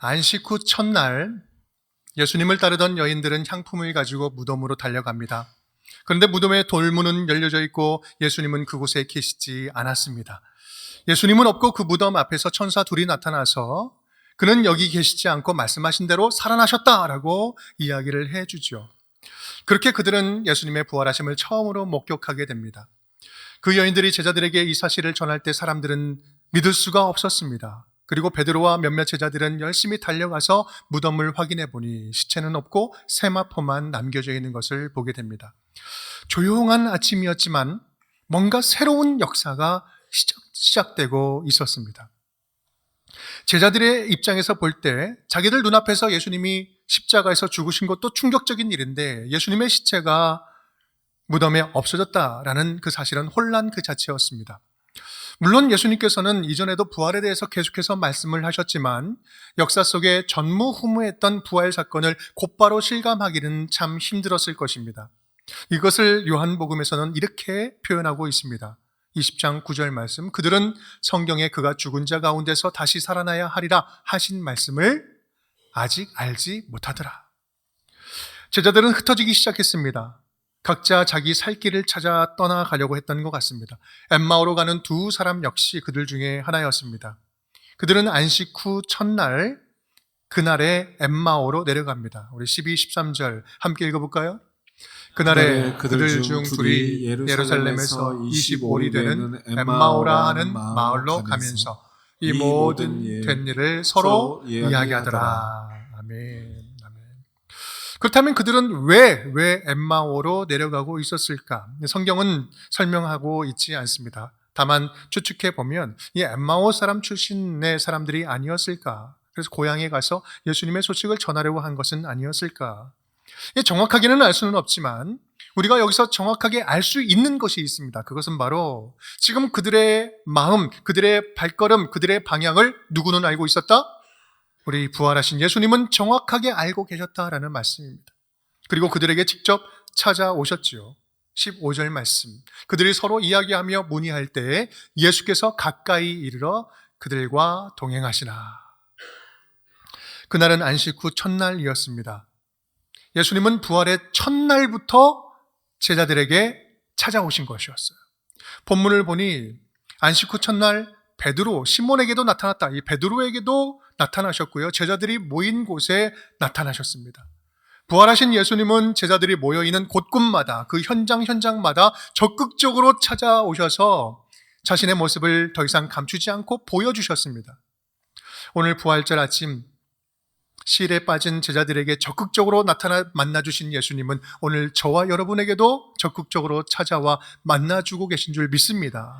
안식 후 첫날 예수님을 따르던 여인들은 향품을 가지고 무덤으로 달려갑니다. 그런데 무덤의 돌문은 열려져 있고 예수님은 그곳에 계시지 않았습니다. 예수님은 없고 그 무덤 앞에서 천사 둘이 나타나서 그는 여기 계시지 않고 말씀하신 대로 살아나셨다라고 이야기를 해주죠. 그렇게 그들은 예수님의 부활하심을 처음으로 목격하게 됩니다. 그 여인들이 제자들에게 이 사실을 전할 때 사람들은 믿을 수가 없었습니다. 그리고 베드로와 몇몇 제자들은 열심히 달려가서 무덤을 확인해 보니 시체는 없고 세마포만 남겨져 있는 것을 보게 됩니다. 조용한 아침이었지만 뭔가 새로운 역사가 시작되고 있었습니다. 제자들의 입장에서 볼 때 자기들 눈앞에서 예수님이 십자가에서 죽으신 것도 충격적인 일인데 예수님의 시체가 무덤에 없어졌다라는 그 사실은 혼란 그 자체였습니다. 물론 예수님께서는 이전에도 부활에 대해서 계속해서 말씀을 하셨지만 역사 속에 전무후무했던 부활 사건을 곧바로 실감하기는 참 힘들었을 것입니다. 이것을 요한복음에서는 이렇게 표현하고 있습니다. 20장 9절 말씀, 그들은 성경에 그가 죽은 자 가운데서 다시 살아나야 하리라 하신 말씀을 아직 알지 못하더라. 제자들은 흩어지기 시작했습니다. 각자 자기 살 길을 찾아 떠나가려고 했던 것 같습니다. 엠마오로 가는 두 사람 역시 그들 중에 하나였습니다. 그들은 안식 후 첫날 그날에 엠마오로 내려갑니다. 우리 12, 13절 함께 읽어볼까요? 그날에 그들 중 둘이 예루살렘에서 25리 되는 엠마오라 하는 마을로 가면서 이 모든 된 일을 서로 이야기하더라. 아멘. 그렇다면 그들은 왜 엠마오로 내려가고 있었을까? 성경은 설명하고 있지 않습니다. 다만 추측해 보면 이 엠마오 사람 출신의 사람들이 아니었을까? 그래서 고향에 가서 예수님의 소식을 전하려고 한 것은 아니었을까? 정확하게는 알 수는 없지만 우리가 여기서 정확하게 알 수 있는 것이 있습니다. 그것은 바로 지금 그들의 마음, 그들의 발걸음, 그들의 방향을 누구는 알고 있었다? 우리 부활하신 예수님은 정확하게 알고 계셨다라는 말씀입니다. 그리고 그들에게 직접 찾아오셨지요. 15절 말씀. 그들이 서로 이야기하며 문의할 때에 예수께서 가까이 이르러 그들과 동행하시나. 그날은 안식 후 첫날이었습니다. 예수님은 부활의 첫날부터 제자들에게 찾아오신 것이었어요. 본문을 보니 안식 후 첫날 베드로, 시몬에게도 나타났다. 이 베드로에게도 나타나셨고요. 제자들이 모인 곳에 나타나셨습니다. 부활하신 예수님은 제자들이 모여있는 곳곳마다 그 현장마다 적극적으로 찾아오셔서 자신의 모습을 더 이상 감추지 않고 보여주셨습니다. 오늘 부활절 아침 실에 빠진 제자들에게 적극적으로 나타나 만나주신 예수님은 오늘 저와 여러분에게도 적극적으로 찾아와 만나주고 계신 줄 믿습니다.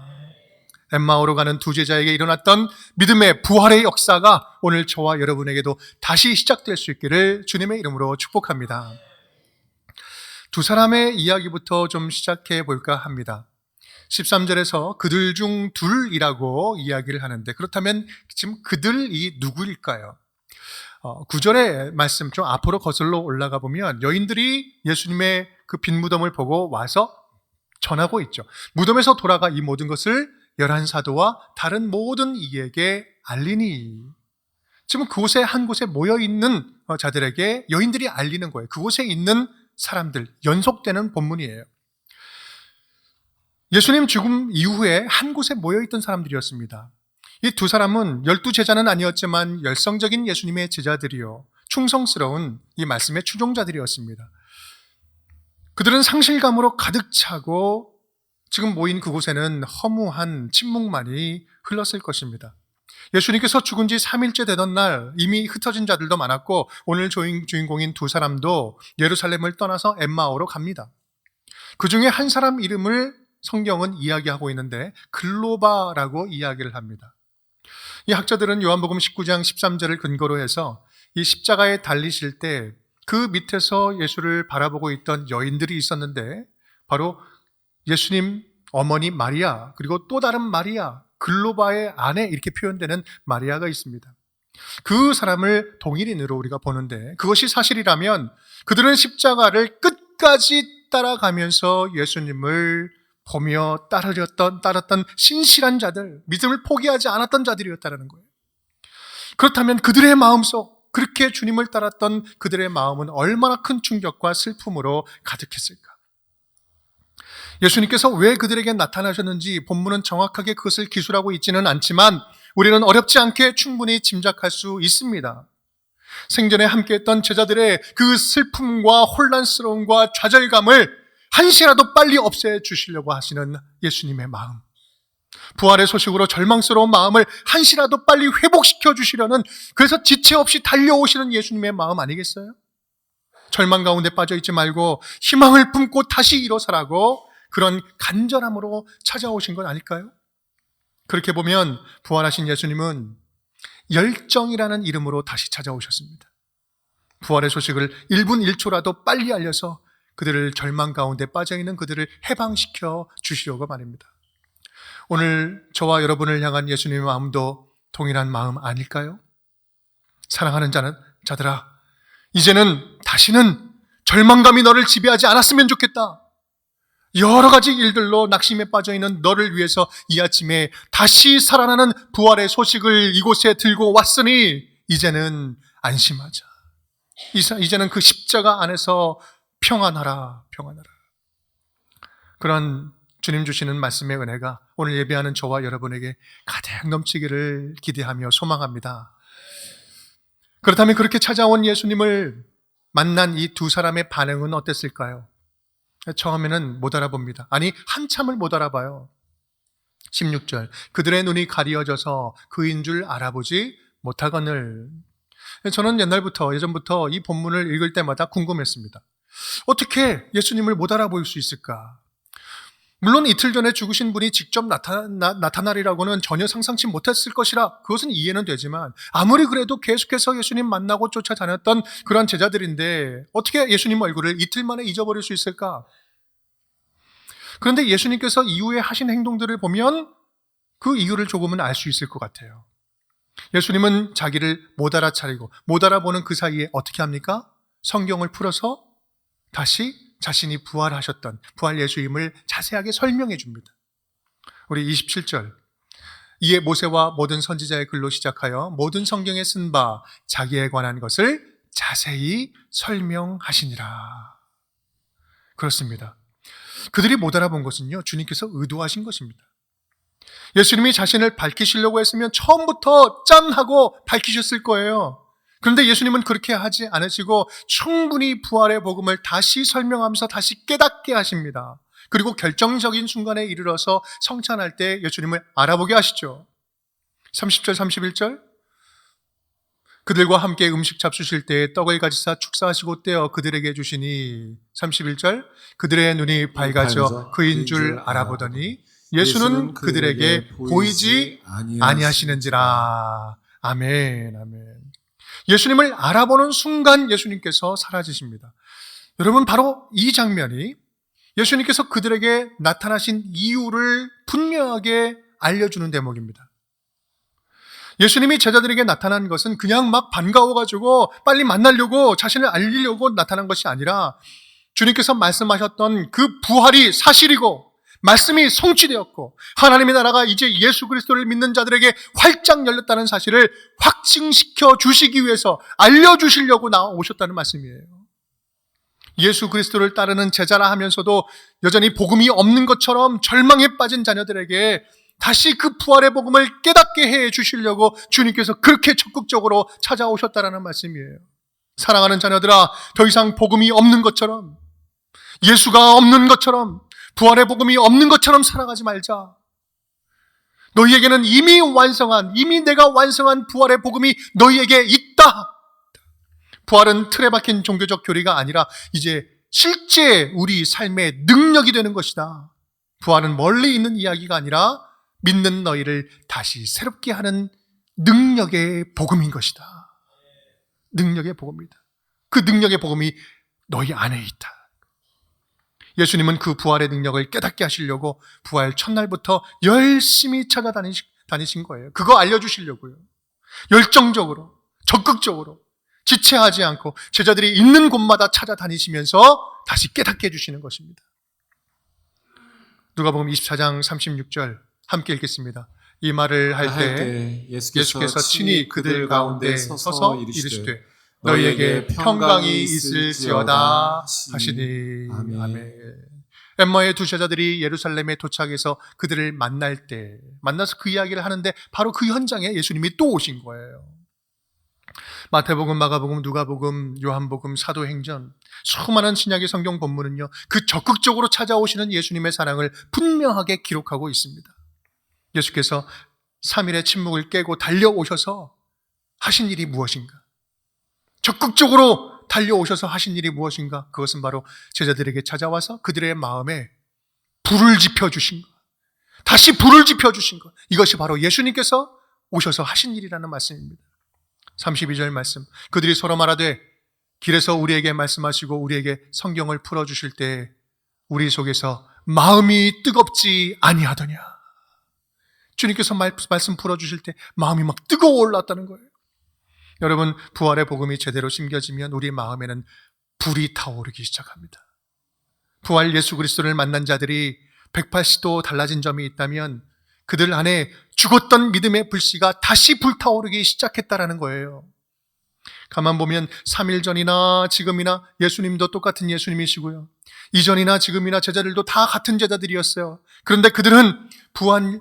엠마오로 가는 두 제자에게 일어났던 믿음의 부활의 역사가 오늘 저와 여러분에게도 다시 시작될 수 있기를 주님의 이름으로 축복합니다. 두 사람의 이야기부터 좀 시작해 볼까 합니다. 13절에서 그들 중 둘이라고 이야기를 하는데 그렇다면 지금 그들이 누구일까요? 9절의 말씀 좀 앞으로 거슬러 올라가 보면 여인들이 예수님의 그 빈 무덤을 보고 와서 전하고 있죠. 무덤에서 돌아가 이 모든 것을 11사도와 다른 모든 이에게 알리니. 지금 그곳에 한 곳에 모여있는 자들에게 여인들이 알리는 거예요. 그곳에 있는 사람들, 연속되는 본문이에요. 예수님 죽음 이후에 한 곳에 모여있던 사람들이었습니다. 이 두 사람은 12제자는 아니었지만 열성적인 예수님의 제자들이요, 충성스러운 이 말씀의 추종자들이었습니다. 그들은 상실감으로 가득 차고 지금 모인 그곳에는 허무한 침묵만이 흘렀을 것입니다. 예수님께서 죽은 지 3일째 되던 날 이미 흩어진 자들도 많았고 오늘 주인공인 두 사람도 예루살렘을 떠나서 엠마오로 갑니다. 그 중에 한 사람 이름을 성경은 이야기하고 있는데 글로바라고 이야기를 합니다. 이 학자들은 요한복음 19장 13절을 근거로 해서 이 십자가에 달리실 때 그 밑에서 예수를 바라보고 있던 여인들이 있었는데 바로 예수님 어머니 마리아, 그리고 또 다른 마리아, 글로바의 아내 이렇게 표현되는 마리아가 있습니다. 그 사람을 동일인으로 우리가 보는데 그것이 사실이라면 그들은 십자가를 끝까지 따라가면서 예수님을 보며 따랐던 신실한 자들, 믿음을 포기하지 않았던 자들이었다는 거예요. 그렇다면 그들의 마음속, 그렇게 주님을 따랐던 그들의 마음은 얼마나 큰 충격과 슬픔으로 가득했을까? 예수님께서 왜 그들에게 나타나셨는지 본문은 정확하게 그것을 기술하고 있지는 않지만 우리는 어렵지 않게 충분히 짐작할 수 있습니다. 생전에 함께했던 제자들의 그 슬픔과 혼란스러움과 좌절감을 한시라도 빨리 없애주시려고 하시는 예수님의 마음, 부활의 소식으로 절망스러운 마음을 한시라도 빨리 회복시켜 주시려는, 그래서 지체 없이 달려오시는 예수님의 마음 아니겠어요? 절망 가운데 빠져있지 말고 희망을 품고 다시 일어서라고 그런 간절함으로 찾아오신 건 아닐까요? 그렇게 보면 부활하신 예수님은 열정이라는 이름으로 다시 찾아오셨습니다. 부활의 소식을 1분 1초라도 빨리 알려서 그들을 절망 가운데 빠져있는 그들을 해방시켜 주시려고 말입니다. 오늘 저와 여러분을 향한 예수님의 마음도 동일한 마음 아닐까요? 사랑하는 자들아, 이제는 다시는 절망감이 너를 지배하지 않았으면 좋겠다. 여러 가지 일들로 낙심에 빠져있는 너를 위해서 이 아침에 다시 살아나는 부활의 소식을 이곳에 들고 왔으니 이제는 안심하자. 이제는 그 십자가 안에서 평안하라. 그런 주님 주시는 말씀의 은혜가 오늘 예배하는 저와 여러분에게 가득 넘치기를 기대하며 소망합니다. 그렇다면 그렇게 찾아온 예수님을 만난 이 두 사람의 반응은 어땠을까요? 처음에는 못 알아봅니다. 아니, 한참을 못 알아봐요. 16절, 그들의 눈이 가리어져서 그인 줄 알아보지 못하거늘. 저는 예전부터 이 본문을 읽을 때마다 궁금했습니다. 어떻게 예수님을 못 알아볼 수 있을까? 물론 이틀 전에 죽으신 분이 직접 나타나리라고는 전혀 상상치 못했을 것이라 그것은 이해는 되지만, 아무리 그래도 계속해서 예수님 만나고 쫓아다녔던 그런 제자들인데 어떻게 예수님 얼굴을 이틀 만에 잊어버릴 수 있을까? 그런데 예수님께서 이후에 하신 행동들을 보면 그 이유를 조금은 알 수 있을 것 같아요. 예수님은 자기를 못 알아차리고 못 알아보는 그 사이에 어떻게 합니까? 성경을 풀어서 다시 자신이 부활하셨던 부활 예수임을 자세하게 설명해 줍니다. 우리 27절, 이에 모세와 모든 선지자의 글로 시작하여 모든 성경에 쓴 바 자기에 관한 것을 자세히 설명하시니라. 그렇습니다. 그들이 못 알아본 것은요, 주님께서 의도하신 것입니다. 예수님이 자신을 밝히시려고 했으면 처음부터 짠 하고 밝히셨을 거예요. 그런데 예수님은 그렇게 하지 않으시고 충분히 부활의 복음을 다시 설명하면서 다시 깨닫게 하십니다. 그리고 결정적인 순간에 이르러서 성찬할 때 예수님을 알아보게 하시죠. 30절 31절, 그들과 함께 음식 잡수실 때 떡을 가지사 축사하시고 떼어 그들에게 주시니, 31절, 그들의 눈이 밝아져 그인 줄 알아보더니 예수는 그들에게 보이지 아니하시는지라. 아멘, 아멘. 예수님을 알아보는 순간 예수님께서 사라지십니다. 여러분, 바로 이 장면이 예수님께서 그들에게 나타나신 이유를 분명하게 알려주는 대목입니다. 예수님이 제자들에게 나타난 것은 그냥 막 반가워가지고 빨리 만나려고, 자신을 알리려고 나타난 것이 아니라 주님께서 말씀하셨던 그 부활이 사실이고 말씀이 성취되었고 하나님의 나라가 이제 예수 그리스도를 믿는 자들에게 활짝 열렸다는 사실을 확증시켜 주시기 위해서 알려주시려고 나오셨다는 말씀이에요. 예수 그리스도를 따르는 제자라 하면서도 여전히 복음이 없는 것처럼 절망에 빠진 자녀들에게 다시 그 부활의 복음을 깨닫게 해 주시려고 주님께서 그렇게 적극적으로 찾아오셨다는 말씀이에요. 사랑하는 자녀들아, 더 이상 복음이 없는 것처럼, 예수가 없는 것처럼, 부활의 복음이 없는 것처럼 살아가지 말자. 너희에게는 이미 내가 완성한 부활의 복음이 너희에게 있다. 부활은 틀에 박힌 종교적 교리가 아니라 이제 실제 우리 삶의 능력이 되는 것이다. 부활은 멀리 있는 이야기가 아니라 믿는 너희를 다시 새롭게 하는 능력의 복음인 것이다. 능력의 복음이다. 그 능력의 복음이 너희 안에 있다. 예수님은 그 부활의 능력을 깨닫게 하시려고 부활 첫날부터 열심히 찾아다니신 거예요. 그거 알려주시려고요. 열정적으로, 적극적으로, 지체하지 않고 제자들이 있는 곳마다 찾아다니시면서 다시 깨닫게 해주시는 것입니다. 누가복음 24장 36절 함께 읽겠습니다. 이 말을 할 할 때 때 예수께서 친히 그들 가운데 서서 이르시되 너희에게 평강이 있을지어다 하시니. 아멘. 아멘. 엠마의 두 제자들이 예루살렘에 도착해서 그들을 만나서 그 이야기를 하는데 바로 그 현장에 예수님이 또 오신 거예요. 마태복음, 마가복음, 누가복음, 요한복음, 사도행전, 수많은 신약의 성경 본문은요, 그 적극적으로 찾아오시는 예수님의 사랑을 분명하게 기록하고 있습니다. 예수께서 3일의 침묵을 깨고 달려오셔서 하신 일이 무엇인가? 적극적으로 달려오셔서 하신 일이 무엇인가? 그것은 바로 제자들에게 찾아와서 그들의 마음에 불을 지펴주신 것, 다시 불을 지펴주신 것, 이것이 바로 예수님께서 오셔서 하신 일이라는 말씀입니다. 32절 말씀, 그들이 서로 말하되 길에서 우리에게 말씀하시고 우리에게 성경을 풀어주실 때 우리 속에서 마음이 뜨겁지 아니하더냐. 주님께서 말씀 풀어주실 때 마음이 막 뜨거워 올랐다는 거예요. 여러분, 부활의 복음이 제대로 심겨지면 우리 마음에는 불이 타오르기 시작합니다. 부활 예수 그리스도를 만난 자들이 180도 달라진 점이 있다면 그들 안에 죽었던 믿음의 불씨가 다시 불타오르기 시작했다라는 거예요. 가만 보면 3일 전이나 지금이나 예수님도 똑같은 예수님이시고요. 이전이나 지금이나 제자들도 다 같은 제자들이었어요. 그런데 그들은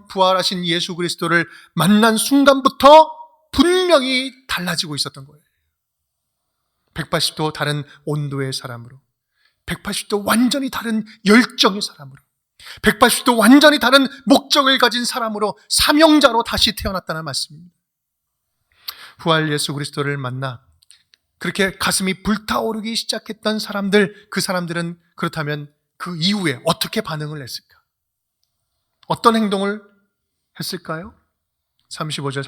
부활하신 예수 그리스도를 만난 순간부터 분명히 달라지고 있었던 거예요. 180도 다른 온도의 사람으로, 180도 완전히 다른 열정의 사람으로, 180도 완전히 다른 목적을 가진 사람으로, 사명자로 다시 태어났다는 말씀입니다. 부활 예수 그리스도를 만나 그렇게 가슴이 불타오르기 시작했던 사람들, 그 사람들은 그렇다면 그 이후에 어떻게 반응을 했을까? 어떤 행동을 했을까요? 33절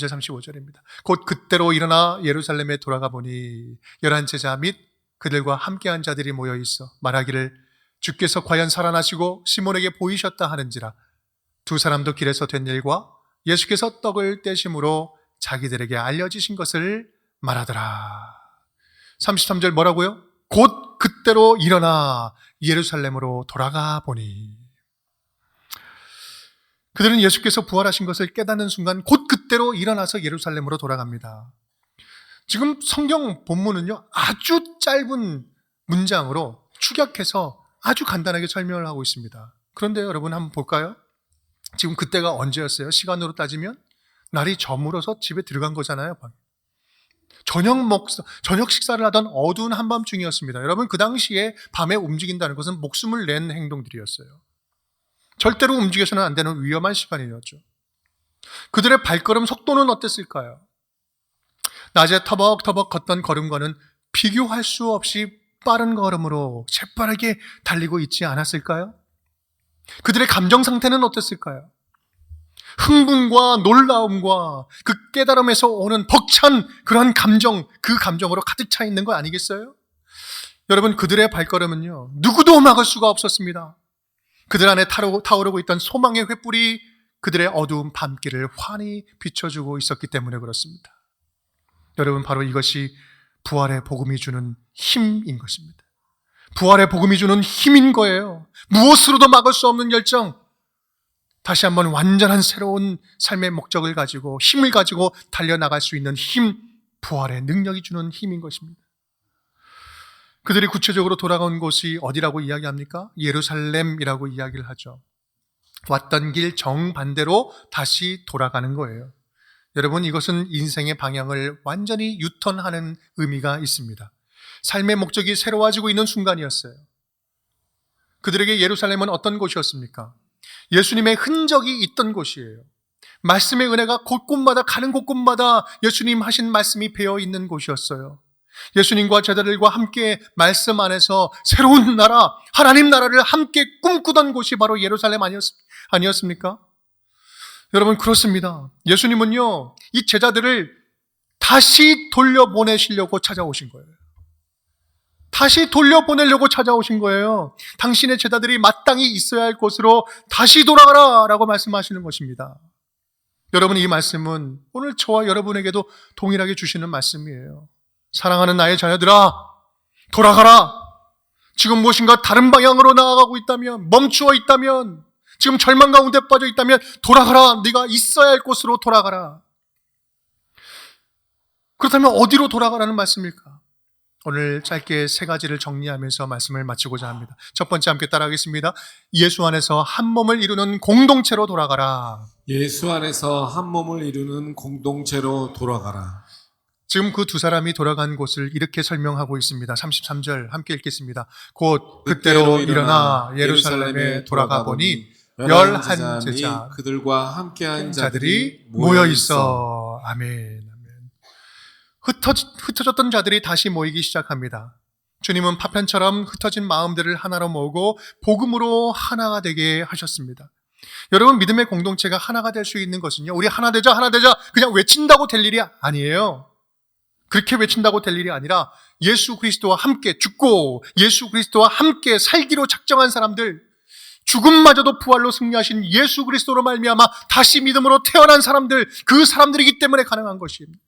35절입니다. 곧 그때로 일어나 예루살렘에 돌아가 보니 11 제자 및 그들과 함께한 자들이 모여 있어 말하기를 주께서 과연 살아나시고 시몬에게 보이셨다 하는지라. 두 사람도 길에서 된 일과 예수께서 떡을 떼심으로 자기들에게 알려지신 것을 말하더라. 33절 뭐라고요? 곧 그때로 일어나 예루살렘으로 돌아가 보니. 그들은 예수께서 부활하신 것을 깨닫는 순간 곧 그때로 일어나서 예루살렘으로 돌아갑니다. 지금 성경 본문은요, 아주 짧은 문장으로 축약해서 아주 간단하게 설명을 하고 있습니다. 그런데 여러분 한번 볼까요? 지금 그때가 언제였어요? 시간으로 따지면 날이 저물어서 집에 들어간 거잖아요. 저녁 식사를 하던 어두운 한밤중이었습니다. 여러분, 그 당시에 밤에 움직인다는 것은 목숨을 낸 행동들이었어요. 절대로 움직여서는 안 되는 위험한 시간이었죠. 그들의 발걸음 속도는 어땠을까요? 낮에 터벅터벅 걷던 걸음과는 비교할 수 없이 빠른 걸음으로 재빠르게 달리고 있지 않았을까요? 그들의 감정 상태는 어땠을까요? 흥분과 놀라움과 그 깨달음에서 오는 벅찬 그런 감정, 그 감정으로 가득 차 있는 거 아니겠어요? 여러분, 그들의 발걸음은요, 누구도 막을 수가 없었습니다. 그들 안에 타오르고 있던 소망의 횃불이 그들의 어두운 밤길을 환히 비춰주고 있었기 때문에 그렇습니다. 여러분, 바로 이것이 부활의 복음이 주는 힘인 것입니다. 부활의 복음이 주는 힘인 거예요. 무엇으로도 막을 수 없는 열정, 다시 한번 완전한 새로운 삶의 목적을 가지고 힘을 가지고 달려나갈 수 있는 힘, 부활의 능력이 주는 힘인 것입니다. 그들이 구체적으로 돌아간 곳이 어디라고 이야기합니까? 예루살렘이라고 이야기를 하죠. 왔던 길 정반대로 다시 돌아가는 거예요. 여러분, 이것은 인생의 방향을 완전히 유턴하는 의미가 있습니다. 삶의 목적이 새로워지고 있는 순간이었어요. 그들에게 예루살렘은 어떤 곳이었습니까? 예수님의 흔적이 있던 곳이에요. 말씀의 은혜가 곳곳마다, 가는 곳곳마다 예수님 하신 말씀이 배어 있는 곳이었어요. 예수님과 제자들과 함께 말씀 안에서 새로운 나라, 하나님 나라를 함께 꿈꾸던 곳이 바로 예루살렘 아니었습니까? 여러분, 그렇습니다. 예수님은요, 이 제자들을 다시 돌려보내시려고 찾아오신 거예요. 다시 돌려보내려고 찾아오신 거예요. 당신의 제자들이 마땅히 있어야 할 곳으로 다시 돌아가라 라고 말씀하시는 것입니다. 여러분, 이 말씀은 오늘 저와 여러분에게도 동일하게 주시는 말씀이에요. 사랑하는 나의 자녀들아, 돌아가라. 지금 무엇인가 다른 방향으로 나아가고 있다면, 멈추어 있다면, 지금 절망 가운데 빠져 있다면 돌아가라. 네가 있어야 할 곳으로 돌아가라. 그렇다면 어디로 돌아가라는 말씀일까? 오늘 짧게 세 가지를 정리하면서 말씀을 마치고자 합니다. 첫 번째 함께 따라하겠습니다. 예수 안에서 한 몸을 이루는 공동체로 돌아가라. 예수 안에서 한 몸을 이루는 공동체로 돌아가라. 지금 그 두 사람이 돌아간 곳을 이렇게 설명하고 있습니다. 33절 함께 읽겠습니다. 곧 그때로 일어나 예루살렘에 돌아가 보니 11제자 그들과 함께한 자들이 모여 있어. 아멘. 흩어졌던 자들이 다시 모이기 시작합니다. 주님은 파편처럼 흩어진 마음들을 하나로 모으고 복음으로 하나가 되게 하셨습니다. 여러분, 믿음의 공동체가 하나가 될 수 있는 것은요, 우리 하나 되자 그냥 외친다고 될 일이 아니에요. 그렇게 외친다고 될 일이 아니라 예수 그리스도와 함께 죽고 예수 그리스도와 함께 살기로 작정한 사람들, 죽음마저도 부활로 승리하신 예수 그리스도로 말미암아 다시 믿음으로 태어난 사람들, 그 사람들이기 때문에 가능한 것입니다.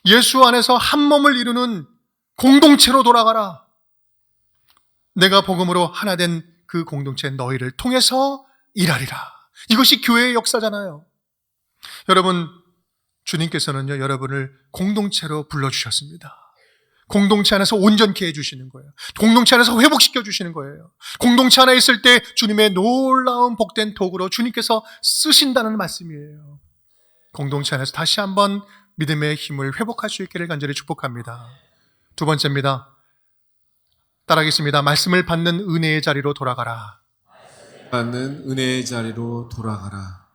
예수 안에서 한 몸을 이루는 공동체로 돌아가라. 내가 복음으로 하나 된 그 공동체 너희를 통해서 일하리라. 이것이 교회의 역사잖아요. 여러분, 주님께서는요, 여러분을 공동체로 불러주셨습니다. 공동체 안에서 온전케 해주시는 거예요. 공동체 안에서 회복시켜 주시는 거예요. 공동체 안에 있을 때 주님의 놀라운 복된 도구로 주님께서 쓰신다는 말씀이에요. 공동체 안에서 다시 한번 믿음의 힘을 회복할 수 있기를 간절히 축복합니다. 두 번째입니다. 따라하겠습니다. 말씀을 받는 은혜의 자리로 돌아가라. 받는 은혜의 자리로 돌아가라.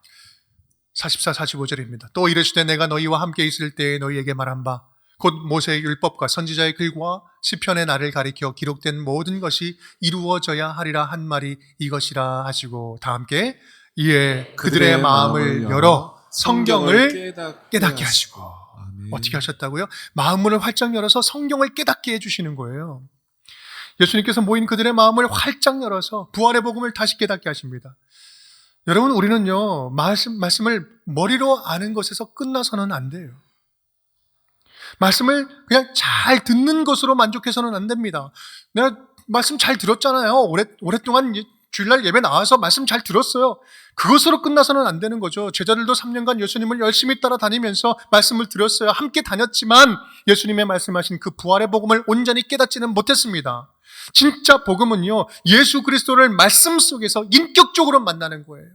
44, 45절입니다. 또 이르시되 내가 너희와 함께 있을 때에 너희에게 말한 바 곧 모세의 율법과 선지자의 글과 시편의 나를 가리켜 기록된 모든 것이 이루어져야 하리라 한 말이 이것이라 하시고, 다 함께 이에 그들의 마음을 열어 성경을 깨닫게 하시고. 아멘. 어떻게 하셨다고요? 마음문을 활짝 열어서 성경을 깨닫게 해주시는 거예요. 예수님께서 모인 그들의 마음을 활짝 열어서 부활의 복음을 다시 깨닫게 하십니다. 여러분, 우리는요, 말씀을 머리로 아는 것에서 끝나서는 안 돼요. 말씀을 그냥 잘 듣는 것으로 만족해서는 안 됩니다. 내가 말씀 잘 들었잖아요. 오랫동안 주일날 예배 나와서 말씀 잘 들었어요. 그것으로 끝나서는 안 되는 거죠. 제자들도 3년간 예수님을 열심히 따라다니면서 말씀을 들었어요. 함께 다녔지만 예수님의 말씀하신 그 부활의 복음을 온전히 깨닫지는 못했습니다. 진짜 복음은요, 예수 그리스도를 말씀 속에서 인격적으로 만나는 거예요.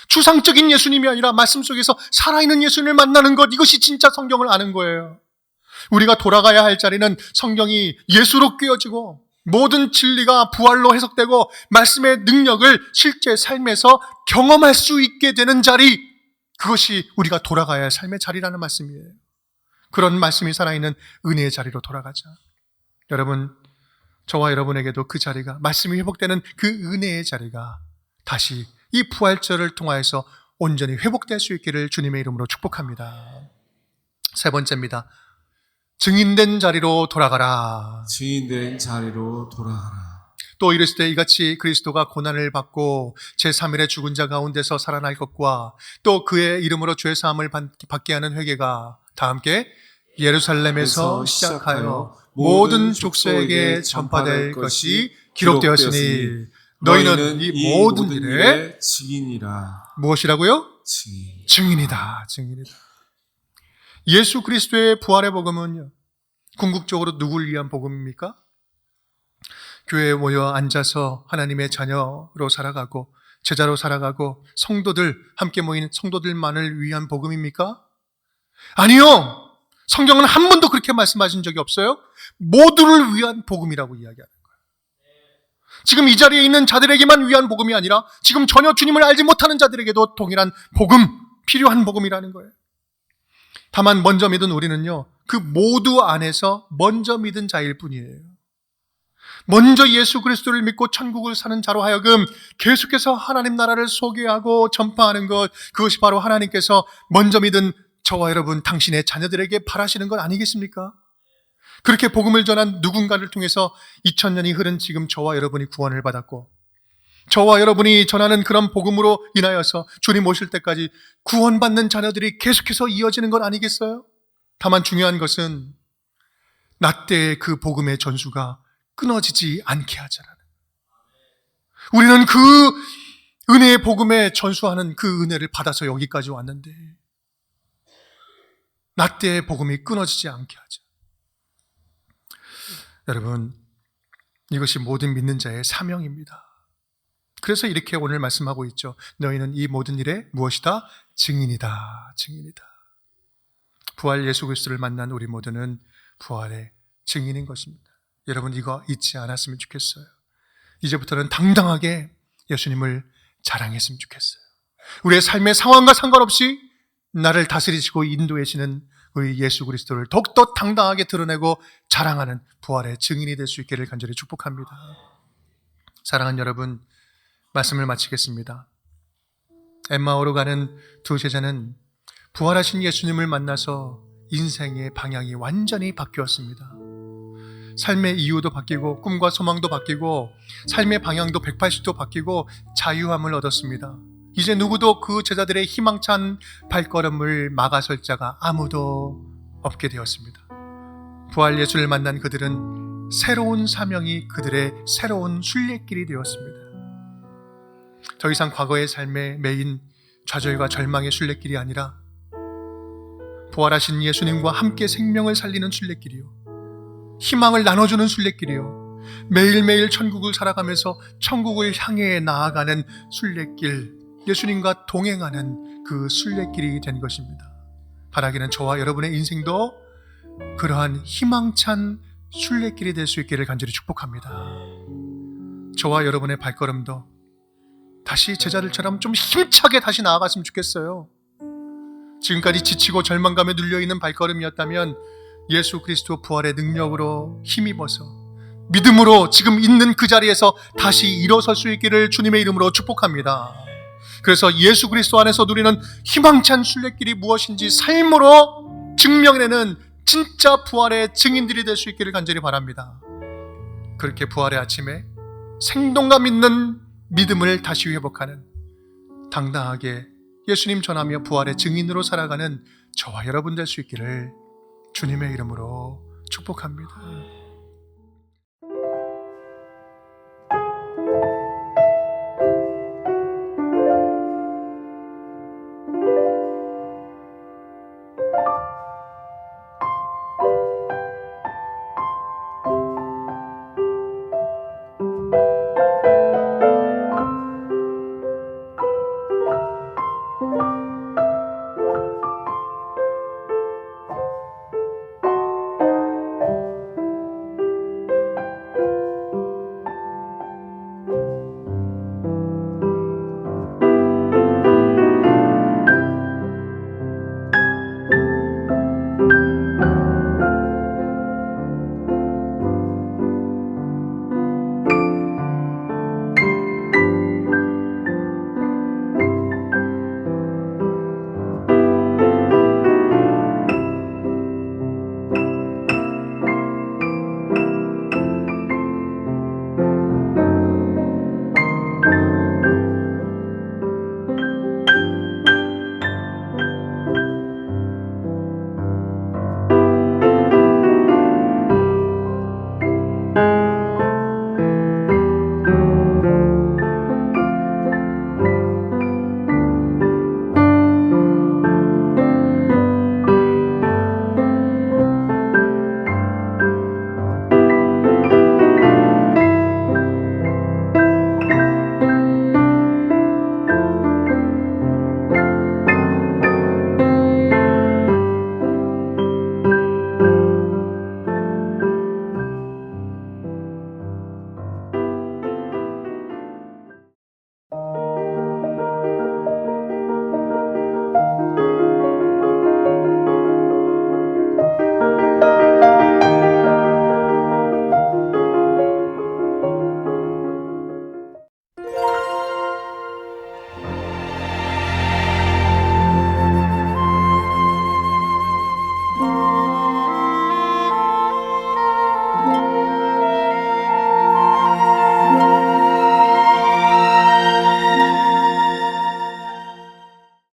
추상적인 예수님이 아니라 말씀 속에서 살아있는 예수님을 만나는 것, 이것이 진짜 성경을 아는 거예요. 우리가 돌아가야 할 자리는 성경이 예수로 꿰어지고 모든 진리가 부활로 해석되고 말씀의 능력을 실제 삶에서 경험할 수 있게 되는 자리, 그것이 우리가 돌아가야 할 삶의 자리라는 말씀이에요. 그런 말씀이 살아있는 은혜의 자리로 돌아가자. 여러분, 저와 여러분에게도 그 자리가, 말씀이 회복되는 그 은혜의 자리가 다시 이 부활절을 통하여서 온전히 회복될 수 있기를 주님의 이름으로 축복합니다. 세 번째입니다. 증인된 자리로 돌아가라. 증인된 자리로 돌아가라. 또 이르시되 이같이 그리스도가 고난을 받고 제3일에 죽은 자 가운데서 살아날 것과 또 그의 이름으로 죄 사함을 받게 하는 회개가 다 함께 예루살렘에서 시작하여 모든 족속에게 전파될 것이 기록되었으니 너희는 이 모든 일의 증인이라. 무엇이라고요? 증인. 증인이다. 증인이다. 예수 그리스도의 부활의 복음은요, 궁극적으로 누구를 위한 복음입니까? 교회에 모여 앉아서 하나님의 자녀로 살아가고 제자로 살아가고 성도들, 함께 모인 성도들만을 위한 복음입니까? 아니요. 성경은 한 번도 그렇게 말씀하신 적이 없어요. 모두를 위한 복음이라고 이야기하는 거예요. 지금 이 자리에 있는 자들에게만 위한 복음이 아니라 지금 전혀 주님을 알지 못하는 자들에게도 동일한 복음, 필요한 복음이라는 거예요. 다만 먼저 믿은 우리는요, 그 모두 안에서 먼저 믿은 자일 뿐이에요. 먼저 예수 그리스도를 믿고 천국을 사는 자로 하여금 계속해서 하나님 나라를 소개하고 전파하는 것, 그것이 바로 하나님께서 먼저 믿은 저와 여러분, 당신의 자녀들에게 바라시는 것 아니겠습니까? 그렇게 복음을 전한 누군가를 통해서 2000년이 흐른 지금 저와 여러분이 구원을 받았고, 저와 여러분이 전하는 그런 복음으로 인하여서 주님 오실 때까지 구원받는 자녀들이 계속해서 이어지는 것 아니겠어요? 다만 중요한 것은 나 때의 그 복음의 전수가 끊어지지 않게 하자라는. 우리는 그 은혜의 복음에 전수하는 그 은혜를 받아서 여기까지 왔는데 나 때의 복음이 끊어지지 않게 하자. 여러분, 이것이 모든 믿는 자의 사명입니다. 그래서 이렇게 오늘 말씀하고 있죠. 너희는 이 모든 일에 무엇이다? 증인이다. 증인이다. 부활 예수 그리스도를 만난 우리 모두는 부활의 증인인 것입니다. 여러분, 이거 잊지 않았으면 좋겠어요. 이제부터는 당당하게 예수님을 자랑했으면 좋겠어요. 우리의 삶의 상황과 상관없이 나를 다스리시고 인도하시는 우리 예수 그리스도를 더욱더 당당하게 드러내고 자랑하는 부활의 증인이 될 수 있기를 간절히 축복합니다. 사랑하는 여러분, 말씀을 마치겠습니다. 엠마오로 가는 두 제자는 부활하신 예수님을 만나서 인생의 방향이 완전히 바뀌었습니다. 삶의 이유도 바뀌고 꿈과 소망도 바뀌고 삶의 방향도 180도 바뀌고 자유함을 얻었습니다. 이제 누구도 그 제자들의 희망찬 발걸음을 막아설 자가 아무도 없게 되었습니다. 부활 예수를 만난 그들은 새로운 사명이 그들의 새로운 순례길이 되었습니다. 더 이상 과거의 삶에 매인 좌절과 절망의 순례길이 아니라 부활하신 예수님과 함께 생명을 살리는 순례길이요, 희망을 나눠주는 순례길이요, 매일매일 천국을 살아가면서 천국을 향해 나아가는 순례길, 예수님과 동행하는 그 순례길이 된 것입니다. 바라기는 저와 여러분의 인생도 그러한 희망찬 순례길이 될 수 있기를 간절히 축복합니다. 저와 여러분의 발걸음도 다시 제자들처럼 좀 힘차게 다시 나아갔으면 좋겠어요. 지금까지 지치고 절망감에 눌려있는 발걸음이었다면 예수 그리스도 부활의 능력으로 힘입어서 믿음으로 지금 있는 그 자리에서 다시 일어설 수 있기를 주님의 이름으로 축복합니다. 그래서 예수 그리스도 안에서 누리는 희망찬 순례길이 무엇인지 삶으로 증명해내는 진짜 부활의 증인들이 될 수 있기를 간절히 바랍니다. 그렇게 부활의 아침에 생동감 있는 믿음을 다시 회복하는, 당당하게 예수님 전하며 부활의 증인으로 살아가는 저와 여러분 될 수 있기를 주님의 이름으로 축복합니다.